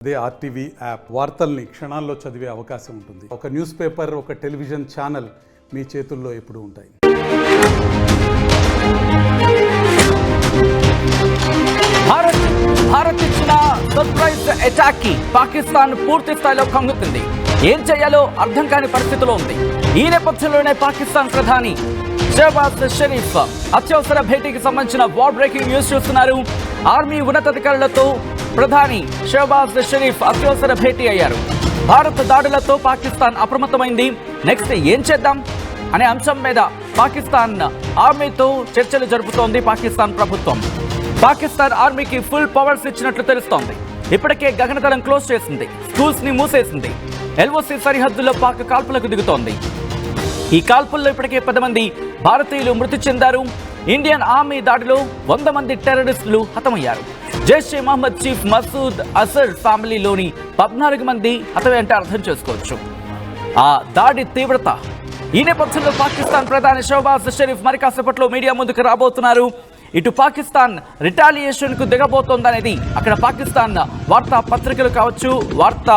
అదే RTV app వార్తల్ని క్షణాల్లో చదివే అవకాశం ఉంటుంది. ఒక న్యూస్ పేపర్, ఒక టెలివిజన్ ఛానల్ మీ చేతుల్లో ఎప్పుడూ ఉంటాయి. భారత్ ఇచ్చిన సర్ప్రైజ్ అటాక్ కి పాకిస్తాన్ పూర్తి స్థాయిలో కంగుతుంది. ఏం చేయాలో అర్థం కాని పరిస్థితిలో ఉంది. ఈ నేపథ్యంలోనే పాకిస్తాన్ ప్రధాని షహబాజ్ షరీఫ్ అత్యవసర భేటీకి సంబంధించిన వార్ బ్రేకింగ్ న్యూస్ చూస్తున్నారు. ఆర్మీ ఉన్నతాధికారులతో ప్రధాని షహబాజ్ షరీఫ్ అత్యవసర భేటీ అయ్యారు. భారత్ దాడులతో పాకిస్తాన్ అప్రమత్తమైంది. నెక్స్ట్ ఏం చేద్దాం అనే అంశం మీద పాకిస్తాన్ ఆర్మీతో చర్చలు జరుపుతోంది పాకిస్తాన్ ప్రభుత్వం. పాకిస్తాన్ ఆర్మీకి ఫుల్ పవర్స్ ఇచ్చినట్లు తెలుస్తోంది. ఇప్పటికే గగనతలం క్లోజ్ చేసింది, స్కూల్స్ ని మూసేసింది. ఎల్ఓసి సరిహద్దుల్లో పాక్ కాల్పులకు దిగుతోంది. ఈ కాల్పుల్లో ఇప్పటికే 10 మంది భారతీయులు మృతి చెందారు. ఇండియన్ ఆర్మీ దాడిలో 100 మంది టెర్రరిస్టులు హతమయ్యారు. జైష్ ఏ మహమ్మద్ చీఫ్ మసూద్ అజర్ ఫ్యామిలీలోని 14 మంది హతమే అంటే అర్థం చేసుకోవచ్చు ఆ దాడి తీవ్రత. ఈ నేపథ్యంలో పాకిస్తాన్ ప్రధాని షహబాజ్ షరీఫ్ మరి కాసేపట్లో మీడియా ముందుకు రాబోతున్నారు. ఇటు పాకిస్తాన్ రిటాలియేషన్ కు దిగబోతోందనేది అక్కడ పాకిస్తాన్ వార్తా పత్రికలు కావచ్చు, వార్తా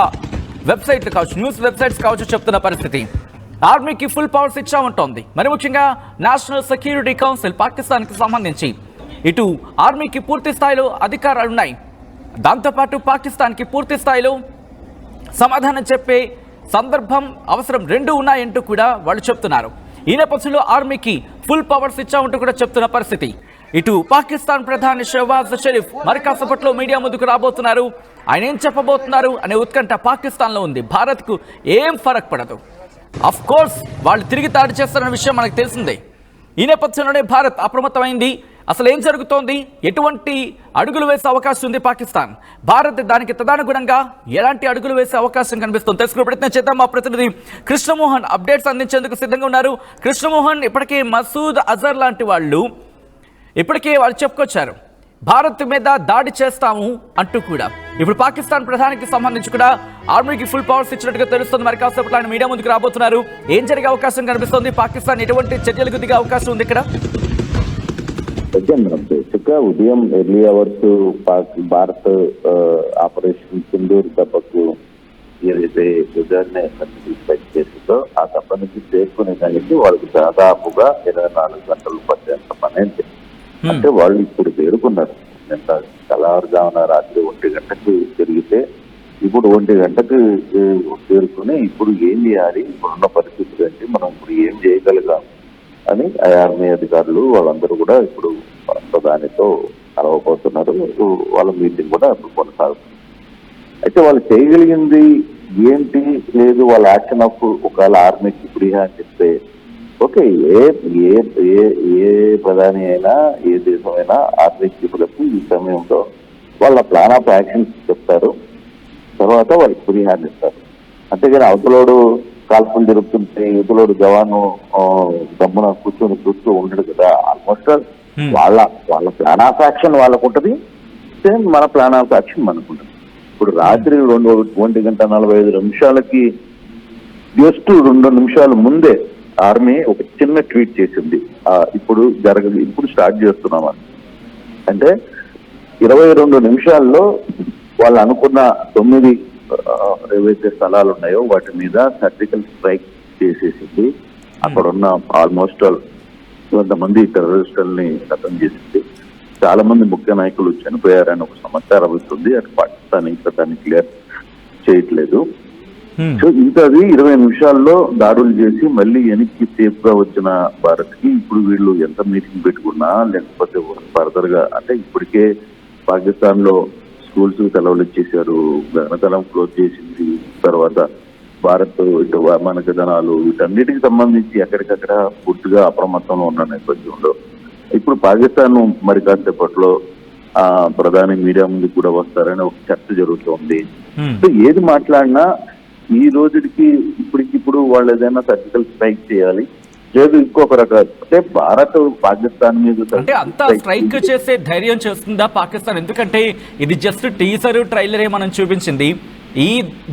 వెబ్సైట్లు కావచ్చు, న్యూస్ వెబ్సైట్స్ కావచ్చు చెప్తున్న పరిస్థితి. ఆర్మీకి ఫుల్ పవర్స్ ఇచ్చా ఉంటుంది. మరి ముఖ్యంగా నేషనల్ సెక్యూరిటీ కౌన్సిల్ పాకిస్తాన్కి సంబంధించి ఇటు ఆర్మీకి పూర్తి స్థాయిలో అధికారాలున్నాయి. దాంతోపాటు పాకిస్తాన్కి పూర్తి స్థాయిలో సమాధానం చెప్పే సందర్భం, అవసరం రెండూ ఉన్నాయంటూ కూడా వాళ్ళు చెప్తున్నారు. ఈ నేపథ్యంలో ఆర్మీకి ఫుల్ పవర్స్ ఇచ్చా ఉంటూ కూడా చెప్తున్న పరిస్థితి. ఇటు పాకిస్తాన్ ప్రధాని షహబాజ్ షరీఫ్ మరి కాసేపట్లో మీడియా ముందుకు రాబోతున్నారు. ఆయన ఏం చెప్పబోతున్నారు అనే ఉత్కంఠ పాకిస్తాన్లో ఉంది. భారత్కు ఏం ఫరక్ పడదు. అఫ్ కోర్స్ వాళ్ళు తిరిగి దాడి చేస్తారన్న విషయం మనకు తెలిసిందే. ఈ నేపథ్యంలోనే భారత్ అప్రమత్తమైంది. అసలు ఏం జరుగుతోంది, ఎటువంటి అడుగులు వేసే అవకాశం ఉంది పాకిస్తాన్, భారత్ దానికి తదనుగుణంగా ఎలాంటి అడుగులు వేసే అవకాశం కనిపిస్తుంది తెలుసుకునే ప్రయత్నం చేద్దాం. మా ప్రతినిధి కృష్ణమోహన్ అప్డేట్స్ అందించేందుకు సిద్ధంగా ఉన్నారు. కృష్ణమోహన్, ఇప్పటికే మసూద్ అజర్ లాంటి వాళ్ళు చెప్పుకొచ్చారు భారత్ మీద దాడి చేస్తాము అంటూ కూడా. ఇప్పుడు పాకిస్తాన్ ప్రధానికి సంబంధించి కూడా ఆర్మీకి ఫుల్ పవర్స్ ఇచ్చినట్టుగా తెలుస్తుంది. మరి కాసేపట్లో ఆయన మీడియా ముందుకు రాబోతున్నారు. ఏం జరిగే అవకాశం కనిపిస్తుంది, పాకిస్తాన్ ఎటువంటి చర్యలకు దిగే అవకాశం ఉంది ఇక్కడ? బేసిక్ గా ఉదయం early hours Bharat operation Sindoor దెబ్బకు ఏదైతే ఉదయాన్నే స్పెక్ట్ చేసిందో ఆ దెబ్బ నుంచి చేరుకునే దానికి వాళ్ళకి దాదాపుగా 24 గంటలు పట్టేంత పని అయింది. అంటే వాళ్ళు ఇప్పుడు చేరుకున్నారు. నిన్న తెల్లవారుజామున రాత్రి 1 గంటకు జరిగితే ఇప్పుడు 1 గంటకు చేరుకుని ఇప్పుడు ఏం చేయాలి, ఇప్పుడున్న పరిస్థితులు ఏంటి, మనం ఇప్పుడు ఏం చేయగలిగాం అని ఆర్మీ అధికారులు వాళ్ళందరూ కూడా ఇప్పుడు ప్రధానితో కలవబోతున్నారు. వాళ్ళ మీటింగ్ కూడా ఇప్పుడు కొనసాగుతుంది. అయితే వాళ్ళు చేయగలిగింది ఏంటి లేదు, వాళ్ళ యాక్షన్ ఆఫ్ ఒకవేళ ఆర్మీకి ఇప్పుడు అని చెప్తే ఓకే, ఏ ప్రధాని అయినా ఏ దేశమైనా ఆర్మీ చీఫ్లకు ఈ సమయంలో వాళ్ళ ప్లాన్ ఆఫ్ యాక్షన్స్ చెప్తారు, తర్వాత వాళ్ళకి పురిహాన్ని ఇస్తారు. అంతేగాని అవతలోడు కాల్పులు జరుపుతుంటే యువతలోడు జవాను దమ్మున కూర్చొని చూస్తూ ఉండడు కదా. ఆల్మోస్ట్ వాళ్ళ ప్లాన్ ఆఫ్ యాక్షన్ వాళ్ళకు ఉంటుంది, సేమ్ మన ప్లాన్ ఆఫ్ యాక్షన్ మనకు ఉంటుంది. ఇప్పుడు రాత్రి 1:45 జస్ట్ 2 నిమిషాల ముందే ఆర్మీ ఒక చిన్న ట్వీట్ చేసింది, ఇప్పుడు స్టార్ట్ చేస్తున్నామని. అంటే 22 నిమిషాల్లో వాళ్ళు అనుకున్న 9 ఏవైతే స్థలాలు ఉన్నాయో వాటి మీద సర్జికల్ స్ట్రైక్ చేసేసింది. అక్కడ ఉన్న ఆల్మోస్ట్ 100 మంది టెర్రరిస్టుల్ని ఖతం చేసింది. చాలా మంది ముఖ్య నాయకులు చనిపోయారని ఒక సమాచారం వస్తుంది. అటు పాకిస్తాన్ ఇంకా దాన్ని క్లియర్ చేయట్లేదు. సో ఇంకా అది 20 నిమిషాల్లో దాడులు చేసి మళ్ళీ వెనక్కి సేఫ్ గా వచ్చిన భారత్ కి ఇప్పుడు వీళ్ళు ఎంత మీటింగ్ పెట్టుకున్నా లేకపోతే ఫర్దర్ గా, అంటే ఇప్పటికే పాకిస్తాన్ లో స్కూల్స్ సెలవులు ఇచ్చేసారు, గగనతలం క్లోజ్ చేసింది. తర్వాత భారత్ ఇటు వైమానిక దళాలు వీటన్నిటికి సంబంధించి ఎక్కడికక్కడ పూర్తిగా అప్రమత్తంలో ఉన్న నేపథ్యంలో ఇప్పుడు పాకిస్తాన్ మరి కాసేపట్లో ప్రధాని మీడియా ముందు కూడా వస్తారని ఒక చర్చ జరుగుతోంది. సో ఏది మాట్లాడినా ఈ రోజుకి ఇప్పటికిప్పుడు వాళ్ళు ఏదైనా సర్జికల్ స్ట్రైక్ చేయాలి, లేదు ఇంకొక రకాలు. అంటే భారత్ పాకిస్తాన్ మీద అంటే అంతా స్ట్రైక్ చేసే ధైర్యం చేస్తుందా పాకిస్తాన్? ఎందుకంటే ఇది జస్ట్ టీజర్ ట్రైలరే మనం చూపించింది.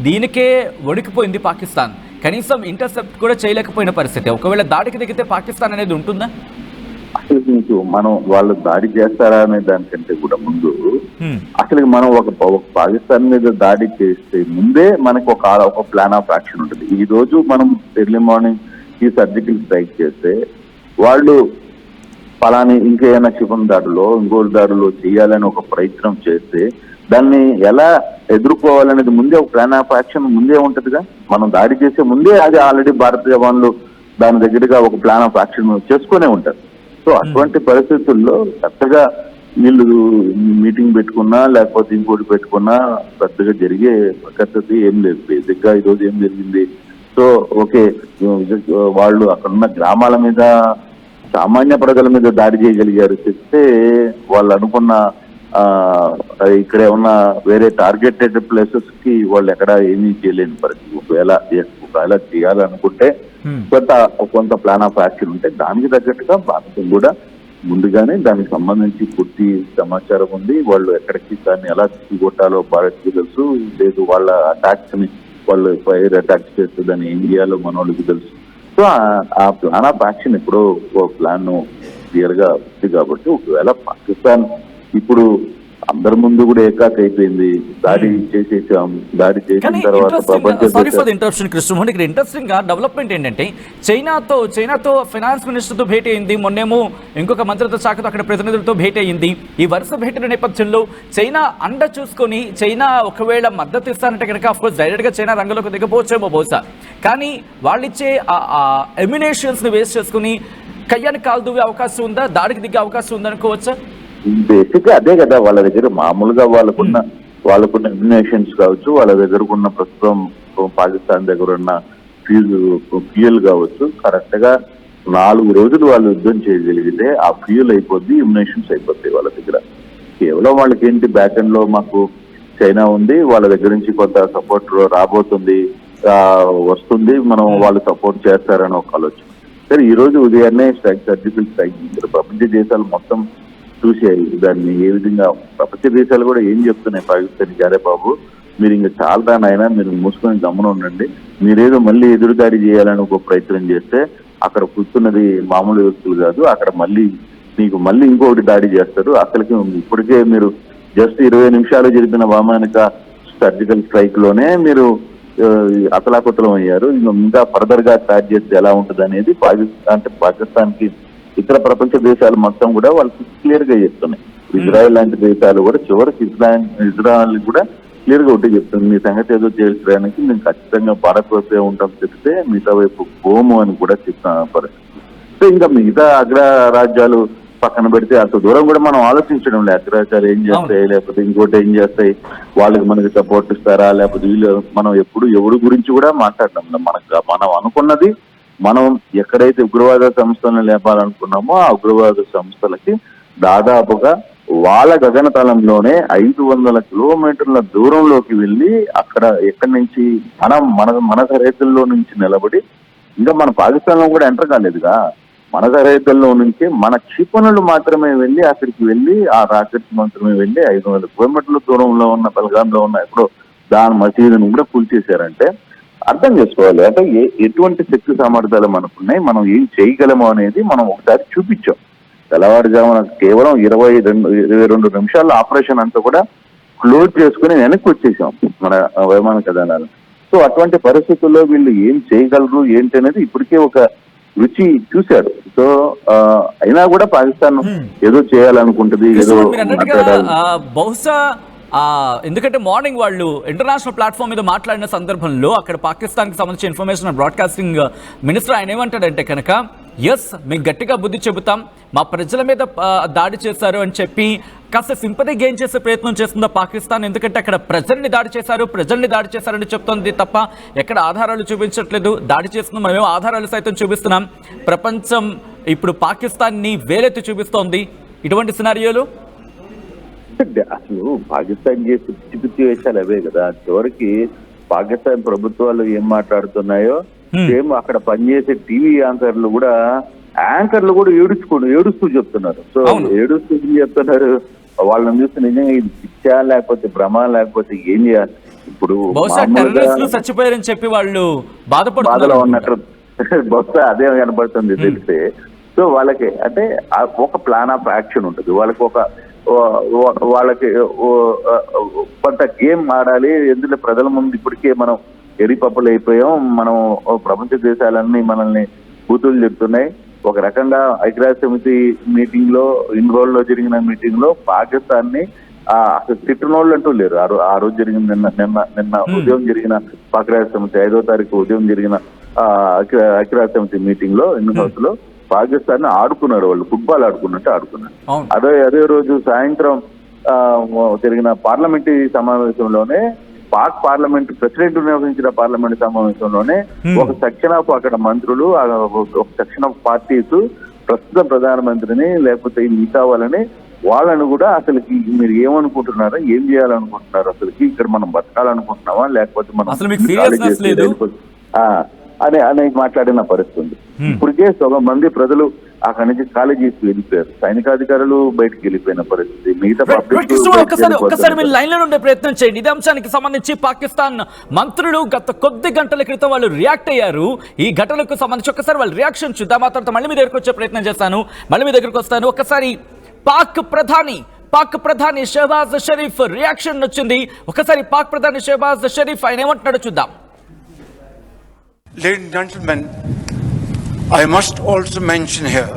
దీనికే వణికిపోయింది పాకిస్తాన్. కనీసం ఇంటర్సెప్ట్ కూడా చేయలేకపోయిన పరిస్థితి. ఒకవేళ దాడికి దిగితే పాకిస్తాన్ అనేది ఉంటుందా? మీకు మనం వాళ్ళు దాడి చేస్తారా అనే దానికంటే కూడా ముందు అసలు మనం ఒక పాకిస్తాన్ మీద దాడి చేస్తే ముందే మనకు ఒక ప్లాన్ ఆఫ్ యాక్షన్ ఉంటుంది. ఈ రోజు మనం ఎర్లీ మార్నింగ్ ఈ సర్జికల్ స్ట్రైక్ చేస్తే వాళ్ళు పలాని ఇంకేమైనా క్షిపణి దాడులో ఇంకోటి దాడులో చేయాలని ఒక ప్రయత్నం చేస్తే దాన్ని ఎలా ఎదుర్కోవాలనేది ముందే ఒక ప్లాన్ ఆఫ్ యాక్షన్ ముందే ఉంటుందిగా. మనం దాడి చేసే ముందే అది ఆల్రెడీ భారత జవాన్లు దాని దగ్గరగా ఒక ప్లాన్ ఆఫ్ యాక్షన్ చేసుకునే ఉంటారు. సో అటువంటి పరిస్థితుల్లో పెద్దగా వీళ్ళు మీటింగ్ పెట్టుకున్నా లేకపోతే ఇంకోటి పెట్టుకున్నా పెద్దగా జరిగే పద్ధతి ఏం లేదు. బేసిక్ గా ఈరోజు ఏం జరిగింది, సో ఓకే వాళ్ళు అక్కడున్న గ్రామాల మీద సామాన్య ప్రజల మీద దాడి చేయగలిగారు చెప్తే వాళ్ళు అనుకున్న ఇక్కడ ఏమన్నా వేరే టార్గెటెడ్ ప్లేసెస్ కి వాళ్ళు ఎక్కడ ఏమీ చేయలేని పరిస్థితి. ఒకవేళ చేయాలనుకుంటే కొంత ప్లాన్ ఆఫ్ యాక్షన్ ఉంటే దానికి తగ్గట్టుగా భారతం కూడా ముందుగానే దానికి సంబంధించి పూర్తి సమాచారం ఉంది. వాళ్ళు ఎక్కడికి దాన్ని ఎలా కొట్టాలో భారత్కి తెలుసు. లేదు వాళ్ళ అటాక్స్ ని వాళ్ళు ఫైర్ అటాక్స్ చేస్తుందని ఇండియాలో మన వాళ్ళకి తెలుసు. సో ఆ ప్లాన్ ఆఫ్ యాక్షన్ ఎప్పుడో ప్లాన్ క్లియర్ గా ఉంది. కాబట్టి ఒకవేళ పాకిస్తాన్ ఇప్పుడు అందరి ముందు కూడా ఏకాక్ అయిపోయింది, దాడి చేసేసాం, దాడి చేసిన తర్వాత కృష్ణమోహన్ ఇక్కడ ఇంట్రెస్టింగ్ గా డెవలప్మెంట్ ఏంటంటే చైనాతో ఫైనాన్స్ మినిస్టర్ తో భేటీ అయింది, మొన్నేమో ఇంకొక మంత్రిత్వ శాఖతో అక్కడ ప్రతినిధులతో భేటీ అయింది. ఈ వరుస భేటీల నేపథ్యంలో చైనా అండ చూసుకొని చైనా ఒకవేళ మద్దతు ఇస్తానంటే కనుక అఫ్కోర్స్ డైరెక్ట్ గా చైనా రంగంలోకి దిగపోవచ్చేమో బహుశా, కానీ వాళ్ళిచ్చే ఎమ్యునేషన్స్ ని వేస్ట్ చేసుకుని కయ్యానికి కాలు దువ్వే అవకాశం ఉందా, దాడికి దిగే అవకాశం ఉందనుకోవచ్చా? బేసిక్ గా అదే కదా వాళ్ళ దగ్గర మామూలుగా వాళ్ళకున్న ఇన్ఫర్మేషన్స్ కావచ్చు, వాళ్ళ దగ్గర ఉన్న ప్రస్తుతం పాకిస్తాన్ దగ్గర ఉన్న ఫ్యూయల్ కావచ్చు, కరెక్ట్ గా 4 రోజులు వాళ్ళు యుద్ధం చేయగలిగితే ఆ ఫ్యూయల్ అయిపోద్ది, ఇమ్యునేషన్స్ అయిపోతాయి వాళ్ళ దగ్గర. కేవలం వాళ్ళకి ఏంటి బ్యాక్ ఎండ్ లో మాకు చైనా ఉంది, వాళ్ళ దగ్గర నుంచి కొంత సపోర్ట్ రాబోతుంది వస్తుంది, మనం వాళ్ళు సపోర్ట్ చేస్తారని ఒక ఆలోచన. సరే ఈ రోజు ఉదయాన్నే సర్జికల్ స్ట్రైక్ ప్రపంచ దేశాలు మొత్తం చూసాయి దాన్ని ఏ విధంగా. ప్రపంచ దేశాలు కూడా ఏం చెప్తున్నాయి పాకిస్తాన్, అరే బాబు మీరు ఇంకా చాలా నాయన మీరు మూసుకొని గమనం ఉండండి, మీరేదో మళ్ళీ ఎదురుదాడి చేయాలని ఒక ప్రయత్నం చేస్తే అక్కడ కూర్చున్నది మామూలు వ్యక్తులు కాదు, అక్కడ మళ్ళీ ఇంకొకటి దాడి చేస్తారు. అసలుకి ఇప్పటికే మీరు జస్ట్ 20 నిమిషాలు జరిపిన వైమానిక సర్జికల్ స్ట్రైక్ లోనే మీరు అతలాకుతలం అయ్యారు. ఇంకా ఫర్దర్ గా స్టార్ట్ చేస్తే ఎలా ఉంటుంది అనేది పాకిస్తాన్ కి ఇతర ప్రపంచ దేశాలు మొత్తం కూడా వాళ్ళకి క్లియర్ గా చెప్తున్నాయి. ఇజ్రాయెల్ లాంటి దేశాలు కూడా చివరికి ఇజ్రాయెల్ కూడా క్లియర్ గా ఒకటి చెప్తుంది, మీ సంగతి ఏదో చేయడానికి మేము ఖచ్చితంగా భారత్ వైపే ఉంటాం చెప్తే మిగతా వైపు పోము అని కూడా చెప్తున్న పరిస్థితి. సో ఇంకా మిగతా అగ్ర రాజ్యాలు పక్కన పెడితే అంత దూరం కూడా మనం ఆలోచించడం లేదు. అగ్రరాజ్యాలు ఏం చేస్తాయి లేకపోతే ఇంకోటి ఏం చేస్తాయి, వాళ్ళకి మనకి సపోర్ట్ ఇస్తారా లేకపోతే వీళ్ళు, మనం ఎప్పుడు ఎవరి గురించి కూడా మాట్లాడడం. మనం అనుకున్నది, మనం ఎక్కడైతే ఉగ్రవాద సంస్థలను లేపాలనుకున్నామో ఆ ఉగ్రవాద సంస్థలకి దాదాపుగా వాళ్ళ గగనతలంలోనే 500 కిలోమీటర్ల దూరంలోకి వెళ్ళి అక్కడ ఎక్కడి నుంచి మన సరిహద్దుల్లో నుంచి నిలబడి, ఇంకా మన పాకిస్తాన్ లో కూడా ఎంటర్ కాలేదుగా, మన సరిహద్దుల్లో నుంచి మన క్షిపణులు మాత్రమే వెళ్ళి అక్కడికి వెళ్ళి ఆ రాకెట్స్ మాత్రమే వెళ్ళి 500 కిలోమీటర్ల దూరంలో ఉన్న బల్గాంలో ఉన్న ఎక్కడో దాని మసీదును కూడా కూల్చేశారంటే అర్థం చేసుకోవాలి. అంటే ఎటువంటి శక్తి సామర్థ్యాలు మనకున్నాయి, మనం ఏం చేయగలము అనేది మనం ఒకసారి చూపించాం. తెల్లవారుజామున కేవలం 22 నిమిషాల ఆపరేషన్ అంతా కూడా క్లోజ్ చేసుకుని వెనక్కి వచ్చేసాం మన వైమానిక దళాలు. సో అటువంటి పరిస్థితుల్లో వీళ్ళు ఏం చేయగలరు ఏంటి అనేది ఇప్పటికే ఒక రుచి చూశారు. సో అయినా కూడా పాకిస్తాన్ ఏదో చేయాలనుకుంటుంది, ఏదో బహుశా ఎందుకంటే మార్నింగ్ వాళ్ళు ఇంటర్నేషనల్ ప్లాట్ఫామ్ మీద మాట్లాడిన సందర్భంలో అక్కడ పాకిస్తాన్కి సంబంధించిన ఇన్ఫర్మేషన్ అండ్ బ్రాడ్కాస్టింగ్ మినిస్టర్ ఆయన ఏమంటాడంటే కనుక, ఎస్ మేము గట్టిగా బుద్ధి చెబుతాం, మా ప్రజల మీద దాడి చేశారు అని చెప్పి కాస్త సింపతి గెయిన్ చేసే ప్రయత్నం చేస్తుందా పాకిస్తాన్. ఎందుకంటే అక్కడ ప్రజల్ని దాడి చేశారని చెప్తోంది తప్ప ఎక్కడ ఆధారాలు చూపించట్లేదు. దాడి చేస్తున్న మనమేమో ఆధారాలు సైతం చూపిస్తున్నాం. ప్రపంచం ఇప్పుడు పాకిస్తాన్ని వేలెత్తి చూపిస్తోంది. ఇటువంటి సినారియోలు అసలు పాకిస్తాన్ చేసే పిచ్చి వేషాలు అవే కదా. చివరికి పాకిస్తాన్ ప్రభుత్వాలు ఏం మాట్లాడుతున్నాయో సేమ్ అక్కడ పనిచేసే టీవీ యాంకర్లు కూడా ఏడుస్తూ చెప్తున్నారు. సో ఏడుస్తూ ఏం చెప్తున్నారు, వాళ్ళని చూస్తే నిజంగా ఇది పిచ్చా లేకపోతే భ్రమ లేకపోతే ఏం చేయాలి. ఇప్పుడు చచ్చిపోయారని చెప్పి వాళ్ళు బాధలో ఉన్నట్టు బహుశా అదే కనబడుతుంది తెలిస్తే. సో వాళ్ళకి అంటే ఒక ప్లాన్ ఆఫ్ యాక్షన్ ఉంటుంది, వాళ్ళకి వాళ్ళకి కొంత గేమ్ ఆడాలి. ఎందుకంటే ప్రజల ముందు ఇప్పటికే మనం ఎరిపప్పులు అయిపోయాం, మనం ప్రపంచ దేశాలన్నీ మనల్ని బూతులు చెప్తున్నాయి. ఒక రకంగా ఐక్యరాజ్య సమితి మీటింగ్ లో లో జరిగిన మీటింగ్ లో పాకిస్తాన్ ని అసలు తిట్టినోళ్ళు అంటూ లేరు. ఆ రోజు జరిగిన నిన్న ఉదయం జరిగిన ఐక్యరాజ్య సమితి 5వ తారీఖు ఉదయం జరిగిన ఐక్యరాజ్య సమితి మీటింగ్ లో హౌస్ లో పాకిస్తాన్ ని ఆడుకున్నారు, వాళ్ళు ఫుట్బాల్ ఆడుకున్నట్టు ఆడుకున్నారు. అదే రోజు సాయంత్రం జరిగిన పార్లమెంటరీ సమావేశంలోనే పాక్ పార్లమెంట్ ప్రెసిడెంట్ నిర్వహించిన పార్లమెంట్ సమావేశంలోనే ఒక సెక్షన్ ఆఫ్ అక్కడ మంత్రులు, ఒక సెక్షన్ ఆఫ్ పార్టీస్ ప్రస్తుత ప్రధానమంత్రిని లేకపోతే మిగతా వాళ్ళని కూడా అసలుకి మీరు ఏమనుకుంటున్నారా, ఏం చేయాలనుకుంటున్నారు, అసలుకి ఇక్కడ మనం బతకాలనుకుంటున్నావా లేకపోతే మనం అని మాట్లాడిన పరిస్థితి. ఇప్పటికే సగం మంది ప్రజలు అక్కడి నుంచి ఖాళీ చేసి వెళ్ళిపోయారు, సైనికాధికారులు బయటకు వెళ్ళిపోయిన పరిస్థితి. మిగతా ఒక్కసారి మీరు లైన్ లో ఉండే ప్రయత్నం చేయండి. ఇదే అంశానికి సంబంధించి పాకిస్తాన్ మంత్రులు గత కొద్ది గంటల క్రితం వాళ్ళు రియాక్ట్ అయ్యారు. ఈ ఘటనకు సంబంధించి ఒక్కసారి వాళ్ళ రియాక్షన్ చూద్దాం. ఆ తర్వాత మళ్ళీ మీ దగ్గరకు వచ్చే ప్రయత్నం చేస్తాను, మళ్ళీ మీ దగ్గరకు వస్తాను. ఒక్కసారి పాక్ ప్రధాని షహబాజ్ షరీఫ్ రియాక్షన్ వచ్చింది. ఒకసారి పాక్ ప్రధాని షహబాజ్ షరీఫ్ ఆయన ఏమంటున్నాడో చూద్దాం. Ladies and gentlemen, I must also mention here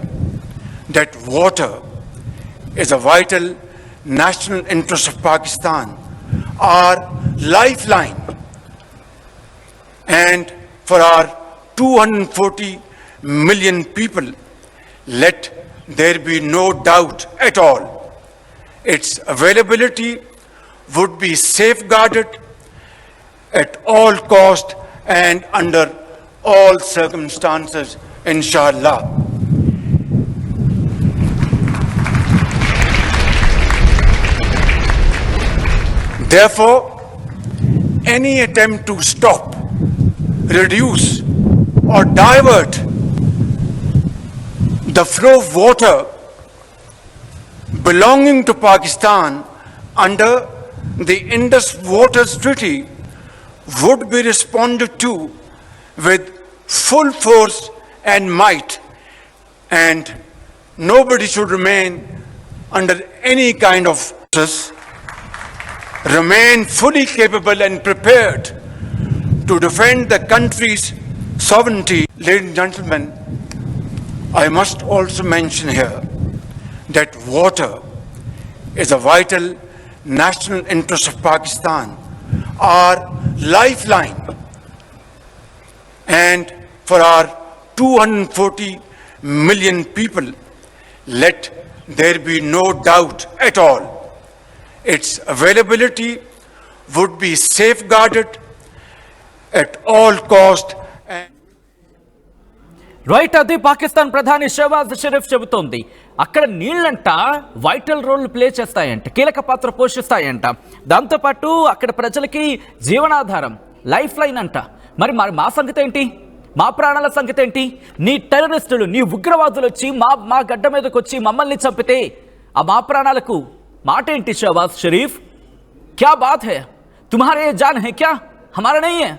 that water is a vital national interest of Pakistan, our lifeline. And for our 240 million people, let there be no doubt at all, its availability would be safeguarded at all cost and under all circumstances, inshallah. Therefore, any attempt to stop, reduce or divert the flow of water belonging to Pakistan under the Indus Waters Treaty would be responded to with full force and might, and nobody should remain under any kind of stress. Remain fully capable and prepared to defend the country's sovereignty. Ladies and gentlemen, I must also mention here that water is a vital national interest of Pakistan, our lifeline. And for our 240 million people, let there be no doubt at all, its availability would be safeguarded at all cost. Right, అది పాకిస్తాన్ ప్రధాని షహబాజ్ షరీఫ్ చెబుతోంది. అక్కడ నీళ్ళంట vital role play చేస్తాయంట, కీలక పాత్ర పోషిస్తాయంట. దాంతోపాటు అక్కడ ప్రజలకి జీవనాధారం, లైఫ్ లైన్ అంట. మరి మా సంగతి ఏంటి, మా ప్రాణాల సంగతి ఏంటి? నీ టెర్రరిస్టులు, నీ ఉగ్రవాదులు వచ్చి మా గడ్డ మీదకి వచ్చి మమ్మల్ని చంపితే ఆ మా ప్రాణాలకు మాట ఏంటి? షహబాజ్ షరీఫ్, క్యా బాత్ హై, తుమ్హారే జాన్ హై క్యా, హమారా नहीं है?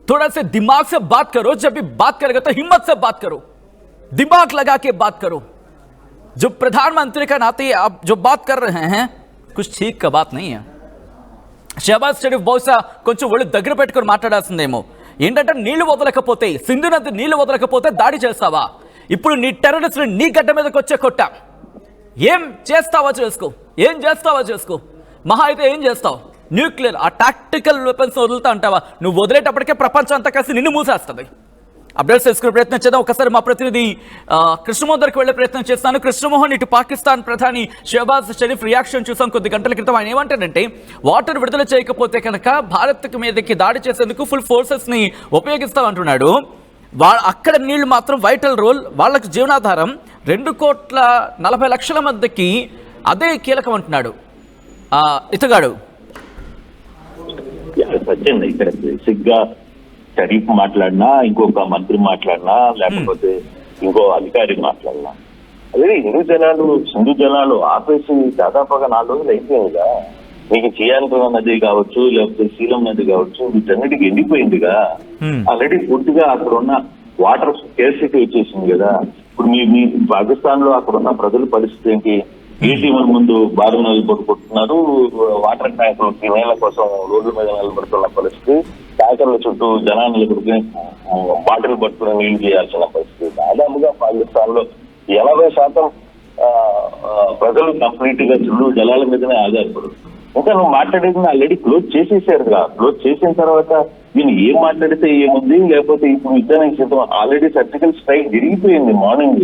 थोड़ा से दिमाग से बात करो, जब भी बात करेगा तो हिम्मत से बात करो, दिमाग लगा के बात करो. जो प्रधानमंत्री का नाते आप जो बात कर रहे हैं कुछ ठीक का बात नहीं है. షహబాజ్ షరీఫ్ బహుశా కొంచెం ఒళ్ళు దగ్గర పెట్టుకుని మాట్లాడాల్సిందేమో. ఏంటంటే నీళ్లు వదలకపోతే, సింధు నది నీళ్లు వదలకపోతే దాడి చేస్తావా? ఇప్పుడు నీ టెర్రరిస్టులు నీ గడ్డ మీదకి వచ్చే కొట్టా, ఏం చేస్తావో చేసుకో, ఏం చేస్తావో చేసుకో. మహా అయితే ఏం చేస్తావు? న్యూక్లియర్, ఆ టాక్టికల్ వెపన్స్ వదులుతా అంటావా? నువ్వు వదిలేటప్పటికే ప్రపంచం అంతా కలిసి నిన్ను మూసేస్తుంది. అప్డేట్స్ తెలుసుకునే ప్రయత్నం చేద్దాం. ఒకసారి మా ప్రతినిధి కృష్ణమోహన్ దగ్గరికి వెళ్లే ప్రయత్నం చేస్తాను. కృష్ణమోహన్, ఇటు పాకిస్తాన్ ప్రధాని షహబాజ్ షరీఫ్ రియాక్షన్ చూసాం కొద్ది గంటల క్రితం. ఆయన ఏమంటారంటే వాటర్ విడుదల చేయకపోతే కనుక భారత్ మీదకి దాడి చేసేందుకు ఫుల్ ఫోర్సెస్ ని ఉపయోగిస్తామంటున్నాడు. అక్కడ నీళ్లు మాత్రం వైటల్ రోల్, వాళ్ళకి జీవనాధారం. 2,40,00,000 మందికి అదే కీలకం అంటున్నాడు ఇతగాడు. సత్యం, ఇక్కడ బేసిక్ గా షరీఫ్ మాట్లాడినా, ఇంకొక మంత్రి మాట్లాడినా, లేకపోతే ఇంకో అధికారి మాట్లాడినా, అదే సింధు జలాలు ఆపేసి దాదాపుగా 4 రోజులు అయిపోయిందిగా. మీకు చియాంతరం నది కావచ్చు, లేకపోతే శీలం నది కావచ్చు, వీటన్నిటికి ఎండిపోయిందిగా. ఆల్రెడీ పూర్తిగా అక్కడ ఉన్న వాటర్ స్కేర్సిటీ వచ్చేసింది కదా. ఇప్పుడు మీ పాకిస్తాన్ లో అక్కడ ఉన్న ప్రజల పరిస్థితి ఏంటి? ఏటీఎంల ముందు బారు నిలబడుకుంటున్నారు, వాటర్ ట్యాంకులకి నీళ్ల కోసం రోడ్ల మీద నిలబడుతున్న పరిస్థితి, ట్యాంకర్ల చుట్టూ జనాన్ని నిలబడుకుని బాటిల్ పట్టుకుని నీళ్లు చేయాల్సిన పరిస్థితి. దాదాపుగా పాకిస్తాన్ లో 80% ప్రజలు కంప్లీట్ గా చుట్టూ జలాల మీదనే ఆధారపడు. ఇంకా నువ్వు మాట్లాడేది ఆల్రెడీ క్లోజ్ చేసేసారుగా. క్లోజ్ చేసిన తర్వాత దీన్ని ఏం మాట్లాడితే ఏముంది, లేకపోతే ఇప్పుడు యుద్ధానికి సిద్ధం. ఆల్రెడీ సర్జికల్ స్ట్రైక్ జరిగిపోయింది, మార్నింగ్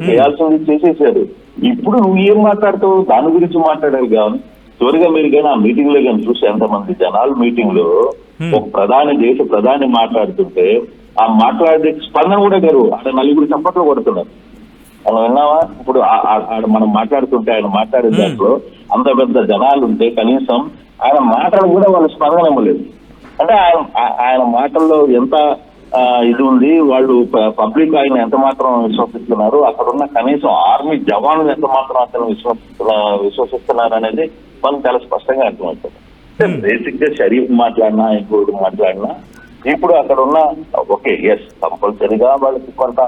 చేయాల్సింది చేసేసారు. ఇప్పుడు నువ్వు ఏం మాట్లాడుతావు? దాని గురించి మాట్లాడాలి. కానీ చివరిగా మీరు కానీ ఆ మీటింగ్ లో కానీ చూసి ఎంతమంది జనాలు మీటింగ్ లో ఒక దేశ ప్రధాని మాట్లాడుతుంటే ఆ మాట్లాడే స్పందన కూడా గారు అక్కడ నలుగురు చప్పట్లు కొడుతున్నారు. మనం విన్నావా? ఇప్పుడు మనం మాట్లాడుతుంటే ఆయన మాట్లాడే దాంట్లో అంత పెద్ద జనాలు ఉంటే కనీసం ఆయన మాటలు కూడా వాళ్ళ స్పందన ఇవ్వలేదు. అంటే ఆయన మాటల్లో ఎంత ఇది ఉంది, వాళ్ళు పబ్లిక్ ఆయన ఎంత మాత్రం విశ్వసిస్తున్నారు, అక్కడ ఉన్న కనీసం ఆర్మీ జవాన్లు ఎంత మాత్రం అతను విశ్వసిస్తున్నారు అనేది మనకు చాలా స్పష్టంగా అర్థమవుతుంది. బేసిక్ గా షరీఫ్ మాట్లాడినా ఇంకోటి మాట్లాడినా ఇప్పుడు అక్కడ ఉన్న ఓకే ఎస్ కంపల్సరీగా వాళ్ళకి కొంత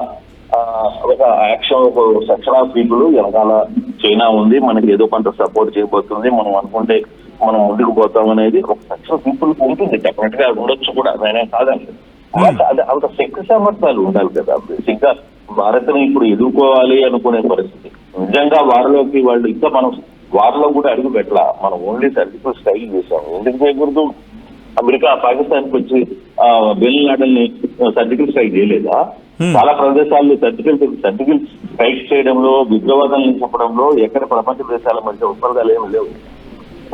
ఒక యాక్షన్, ఒక సెక్షన్ ఆఫ్ పీపుల్ వెనకాల చైనా ఉంది, మనకి ఏదో కొంత సపోర్ట్ చేయబోతుంది, మనం అనుకుంటే మనం ముందుకు పోతాం అనేది ఒక సెక్షన్ ఆఫ్ పీపుల్ ఉంటుంది. డెఫినెట్ గా ఉండొచ్చు కూడా, నేనే కాదండి. అది అంత శక్తి సామర్థ్యాలు ఉండాలి కదా. బేసిక్ గా భారత్ ని ఇప్పుడు ఎదుర్కోవాలి అనుకునే పరిస్థితి నిజంగా వారిలోకి వాళ్ళు ఇంకా మనం వారిలో కూడా అడుగు పెట్టాల. మనం ఓన్లీ సర్జికల్ స్ట్రైక్ చేసాం. ఎందుకు చేయకూడదు? అమెరికా పాకిస్తాన్ కి వచ్చి బిన్ లాడెన్ ని సర్జికల్ స్ట్రైక్ చేయలేదా? చాలా ప్రదేశాల్లో సర్జికల్ స్ట్రైక్ చేయడంలో, విగ్రవాదాలను చెప్పడంలో ఎక్కడ ప్రపంచ దేశాల మధ్య ఒప్పందాలు ఏమి లేవు.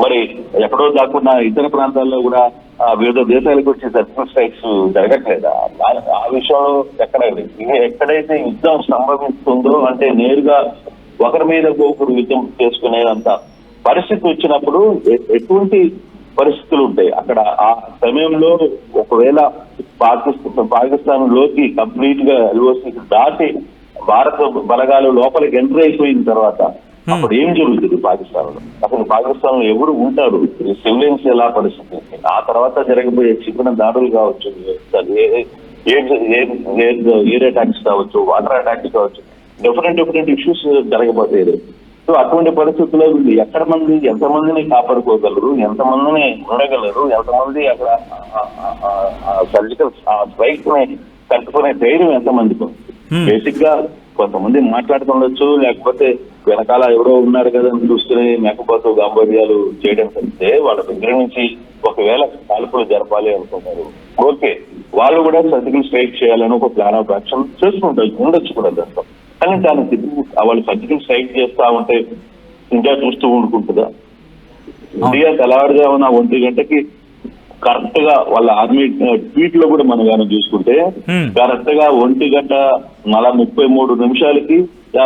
మరి ఎక్కడో కాకుండా ఇతర ప్రాంతాల్లో కూడా వివిధ దేశాలకు వచ్చి సర్జికల్ స్ట్రైక్స్ జరగట్లేదా? ఆ విషయంలో ఎక్కడైతే యుద్ధం సంభవిస్తుందో అంటే నేరుగా ఒకరి మీద ఒకరు యుద్ధం చేసుకునేంత పరిస్థితి వచ్చినప్పుడు ఎటువంటి పరిస్థితులు ఉంటాయి అక్కడ? ఆ సమయంలో ఒకవేళ పాకిస్తాన్ లోకి కంప్లీట్ గా ఎల్ఓసి దాటి భారత బలగాలు లోపలికి ఎంటర్ అయిపోయిన తర్వాత అప్పుడు ఏం జరుగుతుంది పాకిస్తాన్ లో? అసలు పాకిస్తాన్ లో ఎవరు ఉంటారు? సివిలియన్స్ ఎలా పరిస్థితి? ఆ తర్వాత జరగబోయే క్షిపణి దాడులు కావచ్చు, ఎయిర్ అటాక్స్ కావచ్చు, వాటర్ అటాక్స్ కావచ్చు, డిఫరెంట్ ఇష్యూస్ జరగబోతాయి. సో అటువంటి పరిస్థితుల్లో వీళ్ళు ఎంతమందిని కాపాడుకోగలరు, ఎంతమందిని ఉండగలరు, ఎంతమంది అక్కడ సర్జికల్ స్ట్రైక్ ని తట్టుకునే ధైర్యం ఎంతమందికి ఉంది? బేసిక్ గా కొంతమంది మాట్లాడుతుండొచ్చు, లేకపోతే వెనకాల ఎవరో ఉన్నారు కదా అని చూసుకుని మేకపోతూ గాంభీర్యాలు చేయడం కంటే వాళ్ళ దగ్గర నుంచి ఒకవేళ కాల్పులు జరపాలి అనుకుంటారు. ఓకే, వాళ్ళు కూడా సర్జికల్ స్ట్రైక్ చేయాలని ఒక ప్లాన్ ఆఫ్ యాక్షన్ చేసుకుంటారు, ఉండొచ్చు కూడా దాంట్లో. కానీ దానికి వాళ్ళు సర్జికల్ స్ట్రైక్ చేస్తా ఉంటే ఇండియా చూస్తూ ఊరుకుంటుందా? ఇండియా తెల్లవారుజామున 1 గంటకి కరెక్ట్ గా వాళ్ళ ఆర్మీ ట్వీట్ లో కూడా మనం కానీ చూసుకుంటే కరెక్ట్ గా 1:33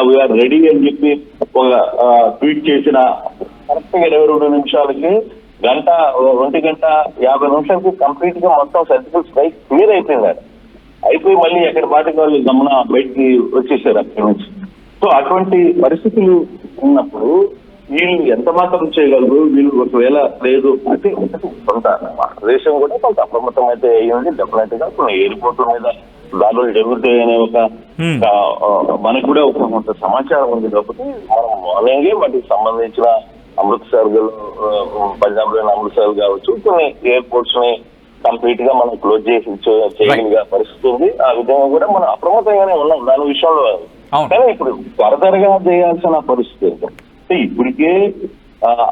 వీఆర్ రెడీ అని చెప్పి ఒక ట్వీట్ చేసిన కరెక్ట్ గా 22 నిమిషాలకి 1:50 కంప్లీట్ గా మొత్తం సర్జికల్ స్ట్రైక్ క్లియర్ అయిపోయింది. అయిపోయి మళ్ళీ ఎక్కడ పాటికి వాళ్ళు గమన బయటికి వచ్చేసారు అక్కడి నుంచి. సో అటువంటి పరిస్థితులు ఉన్నప్పుడు వీళ్ళు ఎంత మాత్రం చేయగలరు? వీళ్ళు ఒకవేళ లేదు అంటే కొంత దేశం కూడా కొంత అప్రమత్తం అయితే అయ్యింది. డెఫినెట్ గా కొన్ని ఎయిర్పోర్ట్ల మీద దాడులు జరుగుతాయనే ఒక మనకు కూడా ఒక కొంత సమాచారం ఉంది. కాబట్టి మనం మార్నింగే వాటికి సంబంధించిన అమృత్సర్, పంజాబ్ లోని అమృత్సర్ కావచ్చు, కొన్ని ఎయిర్పోర్ట్స్ ని కంప్లీట్ గా మనం క్లోజ్ చేయగలిగే పరిస్థితి ఉంది. ఆ విధంగా కూడా మనం అప్రమత్తంగానే ఉన్నాం దాని విషయంలో. కానీ ఇప్పుడు ఫర్దర్ గా చేయాల్సిన పరిస్థితి ఏంటంటే ఇప్పటికే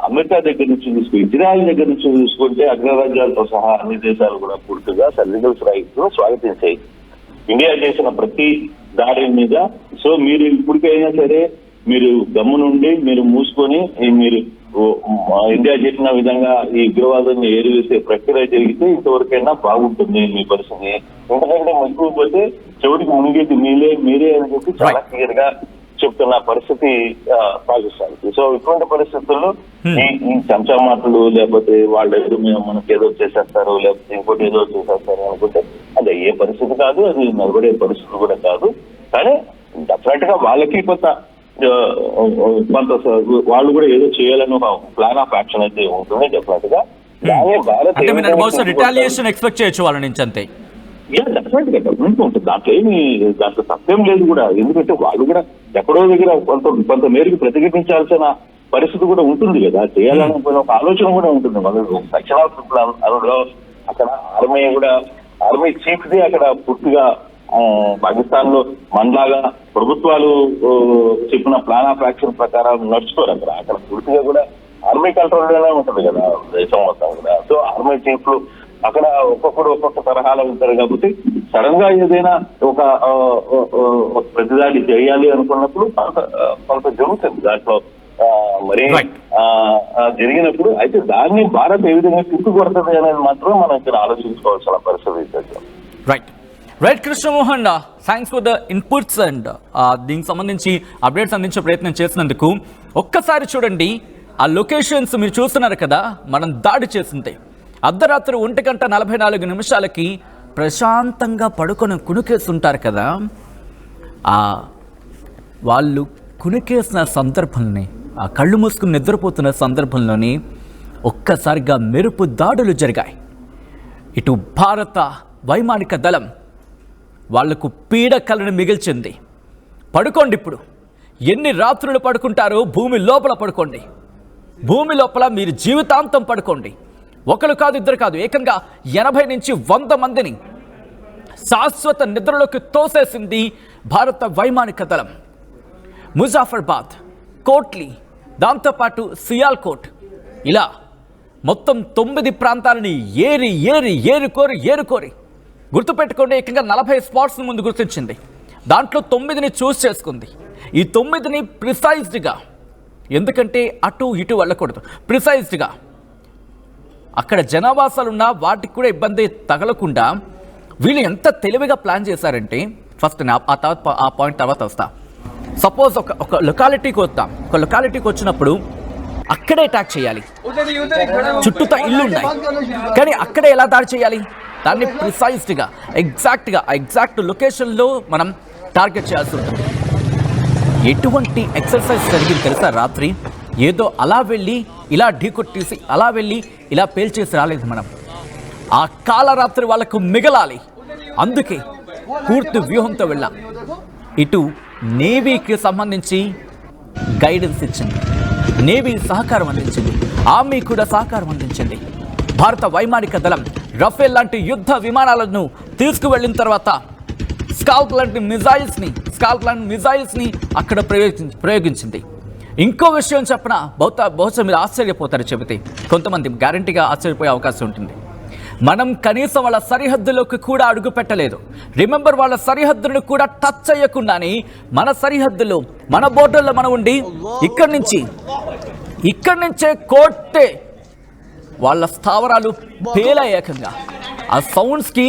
అమెరికా దగ్గర నుంచి చూసుకుని ఇజ్రాయెల్ దగ్గర నుంచి చూసుకుంటే అగ్రరాజ్యాలతో సహా అన్ని దేశాలు కూడా పూర్తిగా సర్జికల్ స్ట్రైక్ స్వాగతించాయి ఇండియా చేసిన ప్రతి దాడి మీద. సో మీరు ఇప్పటికైనా సరే మీరు గమ్మునుండి మీరు మూసుకొని మీరు ఇండియా చెప్పిన విధంగా ఈ ఉగ్రవాదాన్ని ఏరివేసే ప్రక్రియ జరిగితే ఇంతవరకైనా బాగుంటుంది మీ పరిస్థితి. ఎందుకంటే ఎక్కువ పోతే చెవిటికి మునిగేది మీరే అని చెప్పి చాలా క్లియర్ గా చెప్తున్న పరిస్థితి పాకిస్తాన్. సో ఇటువంటి పరిస్థితుల్లో ఈ చెంచా మాటలు లేకపోతే వాళ్ళు ఏదో మనకి ఏదో చేసేస్తారు లేకపోతే ఇంకోటి ఏదో చేసేస్తారు అనుకుంటే అది అయ్యే పరిస్థితి కాదు, అది నిలబడే పరిస్థితి కూడా కాదు. కానీ డెఫినెట్ గా వాళ్ళకి కొంత వాళ్ళు కూడా ఏదో చేయాలని ఒక ప్లాన్ ఆఫ్ యాక్షన్ అయితే ఉంటుంది డెఫినెట్ గా. రిటాలియేషన్ ఎక్స్పెక్ట్ చేయొచ్చు వాళ్ళ నుంచి అంతే. డెఫినెట్ గా ఉంటుంది. దాంట్లో తప్పేం లేదు కూడా. ఎందుకంటే వాళ్ళు కూడా ఎక్కడో దగ్గర కొంత మేరకు ప్రతిఘటించాల్సిన పరిస్థితి కూడా ఉంటుంది కదా. చేయాలని ఒక ఆలోచన కూడా ఉంటుంది. వాళ్ళు దక్షిణాఫ్రికాలో అక్కడ ఆర్మీ చీఫ్ ది అక్కడ పూర్తిగా పాకిస్తాన్ లో మనలాగా ప్రభుత్వాలు చెప్పిన ప్లాన్ ఆఫ్ యాక్షన్ ప్రకారం నడుచుకోరు. అక్కడ పూర్తిగా కూడా ఆర్మీ కంట్రోల్ లోనే ఉంటుంది కదా దేశం మొత్తం కూడా. సో ఆర్మీ చీఫ్లు అక్కడ ఒక్కొక్కడు ఒక్కొక్క తరహాలో ఉంటారు కాబట్టి సడన్ గా ఏదైనా ఒక ప్రతిదాడి చేయాలి అనుకున్నప్పుడు కొంత జరుగుతుంది దాంట్లో. మరి జరిగినప్పుడు అయితే దాన్ని భారత్ ఏ విధంగా తిప్పుకొడుతుంది అనేది మాత్రం మనం ఇక్కడ ఆలోచించుకోవాల్సిన పరిస్థితి. Right Krishnamohan, thanks for the inputs and దీనికి సంబంధించి అప్డేట్స్ అందించే ప్రయత్నం చేసినందుకు. ఒక్కసారి చూడండి ఆ లొకేషన్స్ మీరు చూస్తున్నారు కదా. మనం దాడి చేసింది అర్ధరాత్రి 1:44 ప్రశాంతంగా పడుకొని కునుకేస్తుంటారు కదా. వాళ్ళు కునుకేసిన సందర్భంలోనే, ఆ కళ్ళు మూసుకుని నిద్రపోతున్న సందర్భంలోనే ఒక్కసారిగా మెరుపు దాడులు జరిగాయి. ఇటు భారత వైమానిక దళం వాళ్లకు పీడకలను మిగిల్చింది. పడుకోండి, ఇప్పుడు ఎన్ని రాత్రులు పడుకుంటారో భూమి లోపల పడుకోండి. భూమి లోపల మీరు జీవితాంతం పడుకోండి. ఒకరు కాదు, ఇద్దరు కాదు, ఏకంగా 80 నుంచి 100 మందిని శాశ్వత నిద్రలోకి తోసేసింది భారత వైమానిక దళం. ముజాఫర్బాద్, కోట్లీ, దాంతోపాటు సియాల్కోట్, ఇలా మొత్తం 9 ప్రాంతాలని ఏరుకోరి గుర్తుపెట్టుకోండి. ఏకంగా 40 స్పాట్స్ ముందు గుర్తించింది. దాంట్లో 9ని చూస్ చేసుకుంది. ఈ 9ని ప్రిసైజ్డ్గా, ఎందుకంటే అటు ఇటు వెళ్ళకూడదు, ప్రిసైజ్డ్గా అక్కడ జనావాసాలున్నా వాటికి కూడా ఇబ్బంది తగలకుండా వీళ్ళు ఎంత తెలివిగా ప్లాన్ చేశారంటే, ఫస్ట్ ఆ పాయింట్ తర్వాత వస్తా. సపోజ్ ఒక లొకాలిటీకి వస్తాం. ఒక లొకాలిటీకి వచ్చినప్పుడు అక్కడే అటాక్ చేయాలి. చుట్టూతా ఇల్లు ఉన్నాయి, కానీ అక్కడే ఎలా దాడి చేయాలి? దాన్ని ప్రిసైజ్డ్గా ఎగ్జాక్ట్ లొకేషన్లో మనం టార్గెట్ చేయాల్సి ఉంటుంది. ఎటువంటి ఎక్సర్సైజ్ జరిగింది తెలుసా? రాత్రి ఏదో అలా వెళ్ళి ఇలా ఢీకొట్టేసి అలా వెళ్ళి ఇలా పేల్చేసి రాలేదు మనం. ఆ కాలరాత్రి వాళ్ళకు మిగలాలి, అందుకే పూర్తి వ్యూహంతో వెళ్ళాం. ఇటు నేవీకి సంబంధించి గైడెన్స్ ఇచ్చింది, నేవీ సహకారం అందించింది, ఆర్మీ కూడా సహకారం అందించింది. భారత వైమానిక దళం రఫేల్ లాంటి యుద్ధ విమానాలను తీసుకువెళ్ళిన తర్వాత స్కాల్ప్ లాంటి మిజైల్స్ని అక్కడ ప్రయోగించింది. ఇంకో విషయం చెప్పిన బహుశా మీరు ఆశ్చర్యపోతారు చెబితే, కొంతమంది గ్యారంటీగా ఆశ్చర్యపోయే అవకాశం ఉంటుంది. మనం కనీసం వాళ్ళ సరిహద్దులోకి కూడా అడుగు పెట్టలేదు. రిమెంబర్, వాళ్ళ సరిహద్దును కూడా టచ్ చేయకుండానే మన సరిహద్దులో, మన బోర్డర్లో మనం ఉండి ఇక్కడి నుంచే కోట్టే వాళ్ళ స్థావరాలు పేలయ్యేకంగా. ఆ సౌండ్స్కి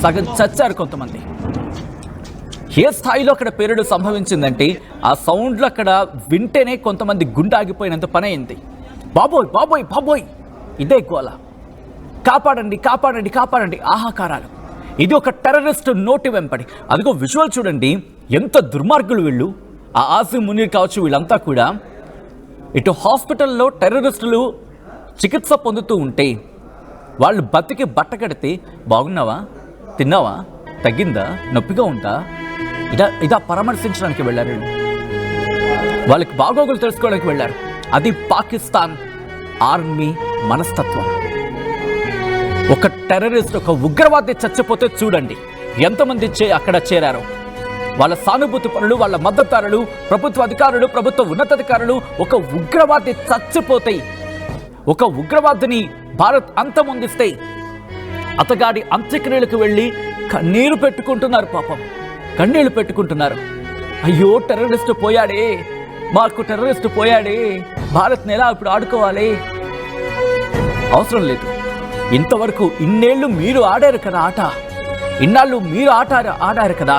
సగం చచ్చారు కొంతమంది. ఏ స్థాయిలో అక్కడ పేలుడు సంభవించిందంటే ఆ సౌండ్లు అక్కడ వింటేనే కొంతమంది గుండె ఆగిపోయినంత పని అయింది. బాబోయ్ ఇదే గోల, కాపాడండి ఆహాకారాలు. ఇది ఒక టెర్రరిస్ట్ నోటి వెంపడి. అదిగో విజువల్ చూడండి, ఎంత దుర్మార్గులు వీళ్ళు. ఆ ఆసిమ్ మునీర్ కావచ్చు, వీళ్ళంతా కూడా ఇటు హాస్పిటల్లో టెర్రరిస్టులు చికిత్స పొందుతూ ఉంటే వాళ్ళు బతికి బట్ట కడితే, బాగున్నావా, తిన్నావా, తగ్గిందా, నొప్పిగా ఉందా, ఇదా పరామర్శించడానికి వెళ్ళారు. వాళ్ళకి బాగోగులు తెలుసుకోవడానికి వెళ్ళారు. అది పాకిస్తాన్ ఆర్మీ మనస్తత్వం. ఒక టెర్రరిస్ట్, ఒక ఉగ్రవాది చచ్చిపోతే చూడండి ఎంతమంది అక్కడ చేరారో. వాళ్ళ సానుభూతి పరులు, వాళ్ళ మద్దతుదారులు, ప్రభుత్వ అధికారులు, ప్రభుత్వ ఉన్నతాధికారులు. ఒక ఉగ్రవాది చచ్చిపోతే, ఒక ఉగ్రవాదిని భారత్ అంతమొందిస్తే అతగాడి అంత్యక్రియలకు వెళ్ళి కన్నీరు పెట్టుకుంటున్నారు. పాపం కన్నీళ్లు పెట్టుకుంటున్నారు. అయ్యో టెర్రరిస్ట్ పోయాడే, మాకు టెర్రరిస్ట్ పోయాడే, భారత్ని ఎలా ఇప్పుడు ఆడుకోవాలి? అవసరం లేదు. ఇంతవరకు ఇన్నేళ్ళు మీరు ఆడారు కదా ఆట, ఇన్నాళ్ళు మీరు ఆడారు కదా.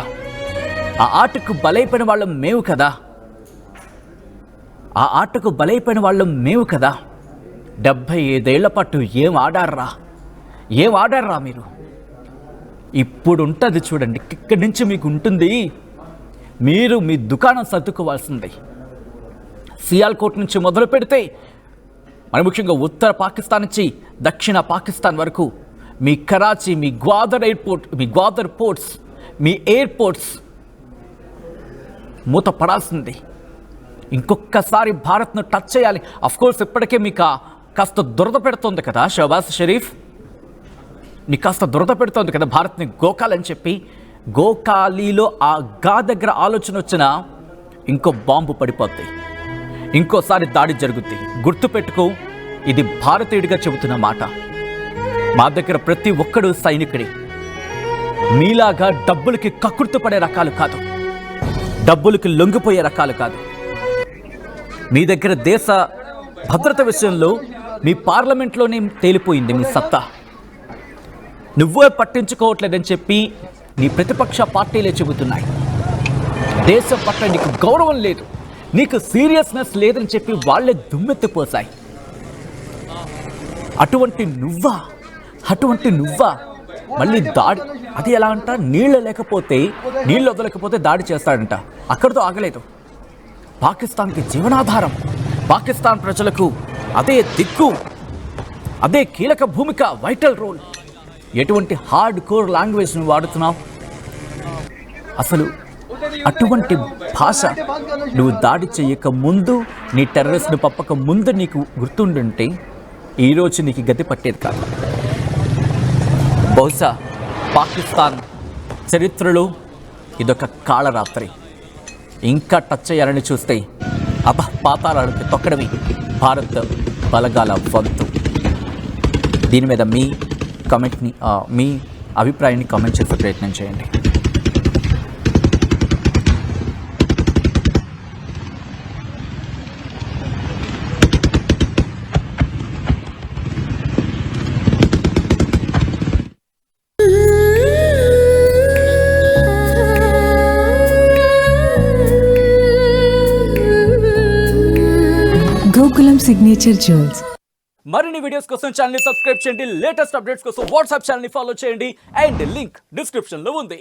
ఆ ఆటకు బలైపోయిన వాళ్ళం మేము కదా. 75 ఏళ్ల పాటు ఏం ఆడారా మీరు? ఇప్పుడు ఉంటుంది చూడండి, ఇక్కడి నుంచి మీకు ఉంటుంది. మీరు మీ దుకాణం సర్దుకోవాల్సింది. సియాల్కోట్ నుంచి మొదలు పెడితే, మరి ముఖ్యంగా ఉత్తర పాకిస్తాన్ నుంచి దక్షిణ పాకిస్తాన్ వరకు మీ కరాచీ, మీ గ్వాదర్ పోర్ట్స్, మీ ఎయిర్పోర్ట్స్ మూత పడాల్సింది. ఇంకొకసారి భారత్ను టచ్ చేయాలి. అఫ్కోర్స్ ఇప్పటికే మీకు కాస్త దురద పెడుతోంది కదా షహబాజ్ షరీఫ్, నీకు కాస్త దురద పెడుతోంది కదా భారత్ని గోకాలని చెప్పి. గోకాలీలో ఆ గా దగ్గర ఆలోచన వచ్చినా ఇంకో బాంబు పడిపోద్ది, ఇంకోసారి దాడి జరుగుద్ది. గుర్తుపెట్టుకో, ఇది భారతీయుడిగా చెబుతున్న మాట. మా దగ్గర ప్రతి ఒక్కడు సైనికుడి. మీలాగా డబ్బులకి కక్కుర్తి పడే రకాలు కాదు, డబ్బులకి లొంగిపోయే రకాలు కాదు. మీ దగ్గర దేశ భద్రత విషయంలో మీ పార్లమెంట్లోనే తేలిపోయింది మీ సత్తా. నువ్వే పట్టించుకోవట్లేదని చెప్పి నీ ప్రతిపక్ష పార్టీలే చెబుతున్నాయి. దేశం పట్ల నీకు గౌరవం లేదు, నీకు సీరియస్నెస్ లేదని చెప్పి వాళ్ళే దుమ్మెత్తిపోసాయి. అటువంటి నువ్వా మళ్ళీ దాడి? అది ఎలా అంట, నీళ్ళు వదలకపోతే దాడి చేస్తాడంట. అక్కడితో ఆగలేదు. పాకిస్తాన్కి జీవనాధారం, పాకిస్తాన్ ప్రజలకు అదే దిక్కు, అదే కీలక భూమిక, వైటల్ రోల్. ఎటువంటి హార్డ్ కోర్ లాంగ్వేజ్ని వాడుతున్నావు? అసలు అటువంటి భాష నువ్వు దాడి చేయక ముందు, నీ టెర్రరిస్ట్ను పప్పక ముందు నీకు గుర్తుండుంటే ఈరోజు నీకు గతి పట్టేది కాదు. బహుశా పాకిస్తాన్ చరిత్రలో ఇదొక కాళరాత్రి. ఇంకా టచ్ చేయాలని చూస్తే పాతాళానికి తొక్కడమే భారత్ బలగాల వంతు. దీని మీద మీ అభిప్రాయాన్ని కామెంట్ చేసే ప్రయత్నం చేయండి. Gokulam signature jewels. మరిన్ని వీడియోస్ కోసం ఛానల్ ని సబ్స్క్రైబ్ చేయండి. లేటెస్ట్ అప్డేట్స్ కోసం వాట్సాప్ ఛానల్ ని ఫాలో చేయండి. అండ్ లింక్ డిస్క్రిప్షన్ లో ఉంది.